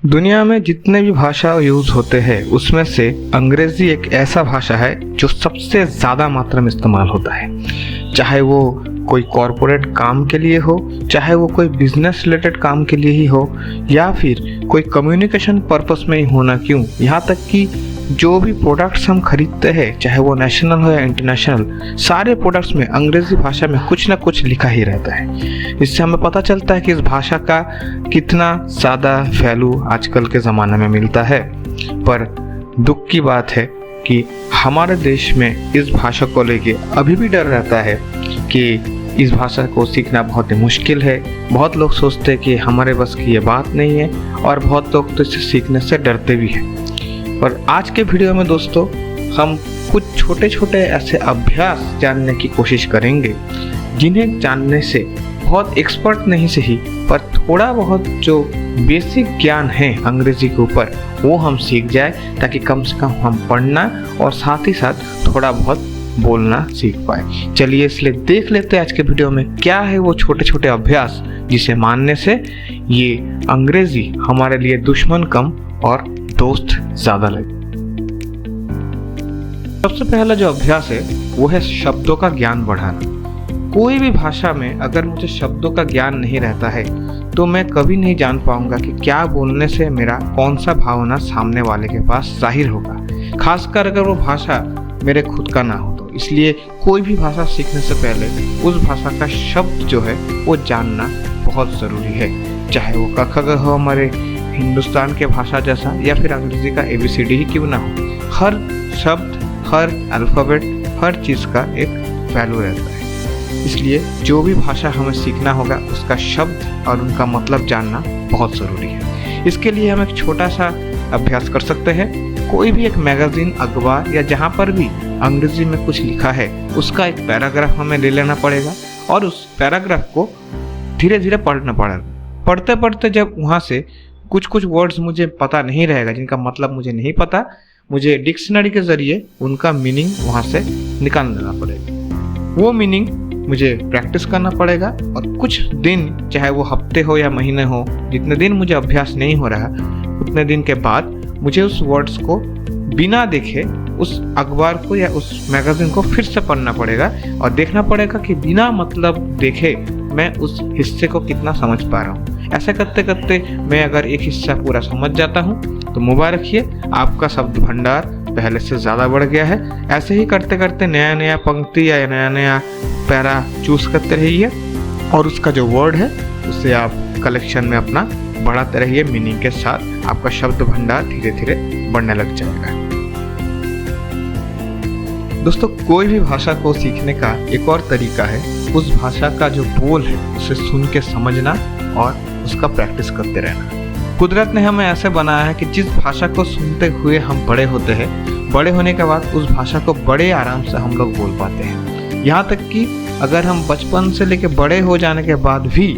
दुनिया में जितने भी भाषा यूज़ होते हैं उसमें से अंग्रेज़ी एक ऐसा भाषा है जो सबसे ज़्यादा मात्रा में इस्तेमाल होता है। चाहे वो कोई कॉरपोरेट काम के लिए हो, चाहे वो कोई बिजनेस रिलेटेड काम के लिए ही हो, या फिर कोई कम्युनिकेशन पर्पस में ही होना क्यों, यहाँ तक कि जो भी प्रोडक्ट्स हम खरीदते हैं, चाहे वो नेशनल हो या इंटरनेशनल, सारे प्रोडक्ट्स में अंग्रेज़ी भाषा में कुछ ना कुछ लिखा ही रहता है। इससे हमें पता चलता है कि इस भाषा का कितना ज़्यादा वैल्यू आजकल के ज़माने में मिलता है। पर दुख की बात है कि हमारे देश में इस भाषा को लेके अभी भी डर रहता है कि इस भाषा को सीखना बहुत ही मुश्किल है। बहुत लोग सोचते हैं कि हमारे बस की ये बात नहीं है, और बहुत लोग तो इसे सीखने से डरते भी हैं। पर आज के वीडियो में दोस्तों हम कुछ छोटे छोटे ऐसे अभ्यास जानने की कोशिश करेंगे जिन्हें जानने से बहुत एक्सपर्ट नहीं सही पर थोड़ा बहुत जो बेसिक ज्ञान है अंग्रेजी के ऊपर वो हम सीख जाए, ताकि कम से कम हम पढ़ना और साथ ही साथ थोड़ा बहुत बोलना सीख पाए। चलिए इसलिए देख लेते हैं आज के वीडियो में क्या है वो छोटे छोटे अभ्यास जिसे मानने से ये अंग्रेजी हमारे लिए दुश्मन कम और दोस्त ज़्यादा लगे। सबसे पहला जो अभ्यास है वो है शब्दों का ज्ञान बढ़ाना। कोई भी भाषा में अगर मुझे शब्दों का ज्ञान नहीं रहता है तो मैं कभी नहीं जान पाऊंगा कि क्या बोलने से मेरा कौन सा भावना सामने वाले के पास जाहिर होगा, खासकर अगर वो भाषा मेरे खुद का ना हो तो। इसलिए कोई भी भाषा सीखने से पहले उस भाषा का शब्द जो है वो जानना बहुत ज़रूरी है, चाहे वो क ख ग हो हमारे हिंदुस्तान के भाषा जैसा, या फिर अंग्रेजी का ABCD ही क्यों ना हो। हर शब्द, हर अल्फ़ाबेट, हर चीज़ का एक वैल्यू रहता है। इसलिए जो भी भाषा हमें सीखना होगा उसका शब्द और उनका मतलब जानना बहुत ज़रूरी है। इसके लिए हम एक छोटा सा अभ्यास कर सकते हैं। कोई भी एक मैगज़ीन, अखबार या जहाँ पर भी अंग्रेजी में कुछ लिखा है उसका एक पैराग्राफ हमें ले लेना पड़ेगा और उस पैराग्राफ को धीरे धीरे पढ़ना पड़ेगा। पढ़ते पढ़ते जब वहाँ से कुछ कुछ वर्ड्स मुझे पता नहीं रहेगा, जिनका मतलब मुझे नहीं पता, मुझे डिक्शनरी के ज़रिए उनका मीनिंग वहाँ से निकाल लेना पड़ेगा। वो मीनिंग मुझे प्रैक्टिस करना पड़ेगा और कुछ दिन, चाहे वो हफ्ते हो या महीने हो, जितने दिन मुझे अभ्यास नहीं हो रहा उतने दिन के बाद मुझे उस वर्ड्स को बिना देखे उस अखबार को या उस मैगज़ीन को फिर से पढ़ना पड़ेगा और देखना पड़ेगा कि बिना मतलब देखे मैं उस हिस्से को कितना समझ पा रहा हूँ। ऐसा करते करते मैं अगर एक हिस्सा पूरा समझ जाता हूँ तो मुबारक रखिए, आपका शब्द भंडार पहले से ज़्यादा बढ़ गया है। ऐसे ही करते करते नया नया पंक्ति या नया नया पैरा चूज़ करते रहिए और उसका जो वर्ड है उसे आप कलेक्शन में अपना बढ़ाते रहिए। मीनिंग के साथ आपका शब्द भंडार धीरे धीरे बढ़ने लग जाएगा। दोस्तों, कोई भी भाषा को सीखने का एक और तरीका है उस भाषा का जो बोल है उसे सुन के समझना और उसका प्रैक्टिस करते रहना। कुदरत ने हमें ऐसे बनाया है कि जिस भाषा को सुनते हुए हम बड़े होते हैं, बड़े होने के बाद उस भाषा को बड़े आराम से हम लोग बोल पाते हैं। यहाँ तक कि अगर हम बचपन से लेकर बड़े हो जाने के बाद भी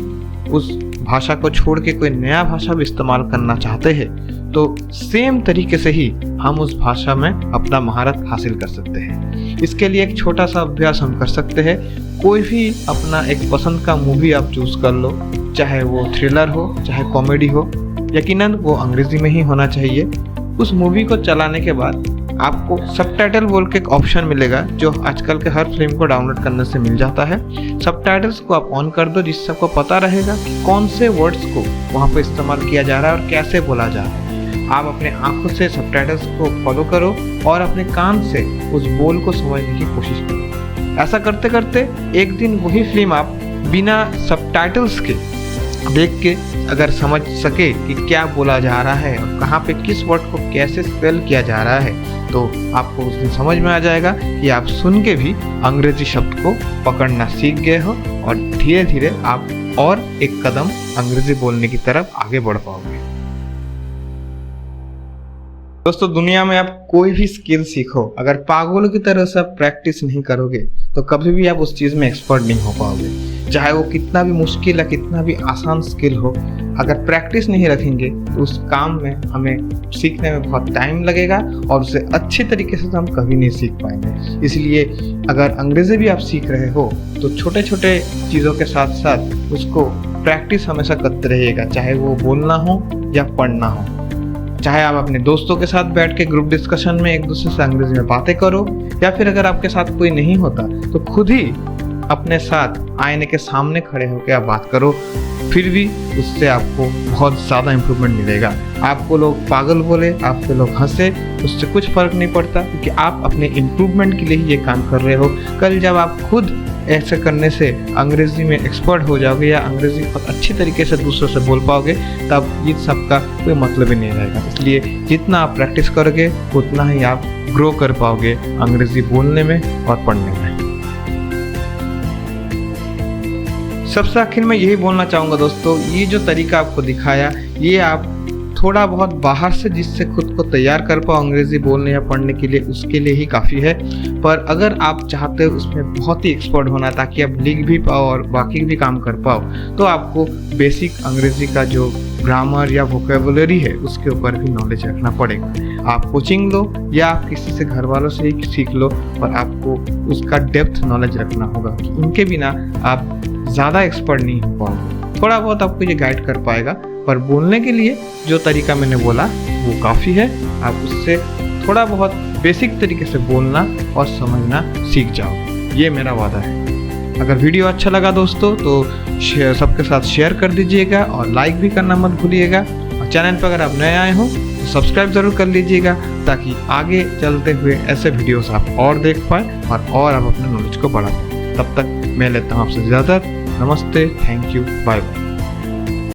उस भाषा को छोड़ के कोई नया भाषा भी इस्तेमाल करना चाहते हैं तो सेम तरीके से ही हम उस भाषा में अपना महारत हासिल कर सकते हैं। इसके लिए एक छोटा सा अभ्यास हम कर सकते हैं। कोई भी अपना एक पसंद का मूवी आप चूज़ कर लो, चाहे वो थ्रिलर हो, चाहे कॉमेडी हो, यकीनन वो अंग्रेज़ी में ही होना चाहिए। उस मूवी को चलाने के बाद आपको सबटाइटल बोल के एक ऑप्शन मिलेगा जो आजकल के हर फिल्म को डाउनलोड करने से मिल जाता है। सबटाइटल्स को आप ऑन कर दो जिससे आपको पता रहेगा कि कौन से वर्ड्स को वहाँ पर इस्तेमाल किया जा रहा है और कैसे बोला जा रहा है। आप अपने आंखों से सबटाइटल्स को फॉलो करो और अपने कान से उस बोल को समझने की कोशिश करो। ऐसा करते करते एक दिन वही फिल्म आप बिना सबटाइटल्स के देख के अगर समझ सके कि क्या बोला जा रहा है और कहाँ पे किस वर्ड को कैसे स्पेल किया जा रहा है तो आपको उस दिन समझ में आ जाएगा कि आप सुन के भी अंग्रेजी शब्द को पकड़ना सीख गए हो और धीरे धीरे आप और एक कदम अंग्रेजी बोलने की तरफ आगे बढ़ पाओगे। दोस्तों, दुनिया में आप कोई भी स्किल सीखो, अगर पागलों की तरह से आप प्रैक्टिस नहीं करोगे तो कभी भी आप उस चीज़ में एक्सपर्ट नहीं हो पाओगे। चाहे वो कितना भी मुश्किल या कितना भी आसान स्किल हो, अगर प्रैक्टिस नहीं रखेंगे तो उस काम में हमें सीखने में बहुत टाइम लगेगा और उसे अच्छे तरीके से हम कभी नहीं सीख पाएंगे। इसलिए अगर अंग्रेज़ी भी आप सीख रहे हो तो छोटे छोटे चीज़ों के साथ साथ उसको प्रैक्टिस हमेशा करते रहिएगा, चाहे वो बोलना हो या पढ़ना हो। चाहे आप अपने दोस्तों के साथ बैठ के ग्रुप डिस्कशन में एक दूसरे से अंग्रेजी में बातें करो, या फिर अगर आपके साथ कोई नहीं होता तो खुद ही अपने साथ आईने के सामने खड़े होकर आप बात करो, फिर भी उससे आपको बहुत ज़्यादा इम्प्रूवमेंट मिलेगा। आपको लोग पागल बोले, आपको लोग हंसे, उससे कुछ फ़र्क नहीं पड़ता, क्योंकि आप अपने इम्प्रूवमेंट के लिए ही ये काम कर रहे हो। कल जब आप खुद ऐसे करने से अंग्रेज़ी में एक्सपर्ट हो जाओगे या अंग्रेज़ी बहुत अच्छी तरीके से दूसरों से बोल पाओगे, तब ये सब का कोई मतलब ही नहीं रहेगा। इसलिए जितना आप प्रैक्टिस करोगे उतना ही आप ग्रो कर पाओगे अंग्रेज़ी बोलने में और पढ़ने में। सबसे आखिर में यही बोलना चाहूँगा दोस्तों, ये जो तरीका आपको दिखाया, ये आप थोड़ा बहुत बाहर से जिससे खुद को तैयार कर पाओ अंग्रेज़ी बोलने या पढ़ने के लिए, उसके लिए ही काफ़ी है। पर अगर आप चाहते हो उसमें बहुत ही एक्सपर्ट होना ताकि आप लिख भी पाओ और बाकी भी काम कर पाओ, तो आपको बेसिक अंग्रेज़ी का जो ग्रामर या वोकेबुलरी है उसके ऊपर भी नॉलेज रखना पड़ेगा। आप कोचिंग लो या आप किसी से घर वालों से ही सीख लो, पर आपको उसका डेप्थ नॉलेज रखना होगा कि इनके बिना आप ज़्यादा एक्सपर्ट नहीं हो पाओगे। थोड़ा बहुत आपको ये गाइड कर पाएगा, पर बोलने के लिए जो तरीका मैंने बोला वो काफ़ी है। आप उससे थोड़ा बहुत बेसिक तरीके से बोलना और समझना सीख जाओ, ये मेरा वादा है। अगर वीडियो अच्छा लगा दोस्तों तो सबके साथ शेयर कर दीजिएगा और लाइक भी करना मत भूलिएगा। और चैनल पर अगर आप नए आए हो तो सब्सक्राइब ज़रूर कर लीजिएगा, ताकि आगे चलते हुए ऐसे वीडियोस आप और देख पाए और आप अपने नॉलेज को बढ़ा पाए। तब तक मैं लेता हूँ आपसे इजाज़त। नमस्ते, थैंक यू, बाय बाय।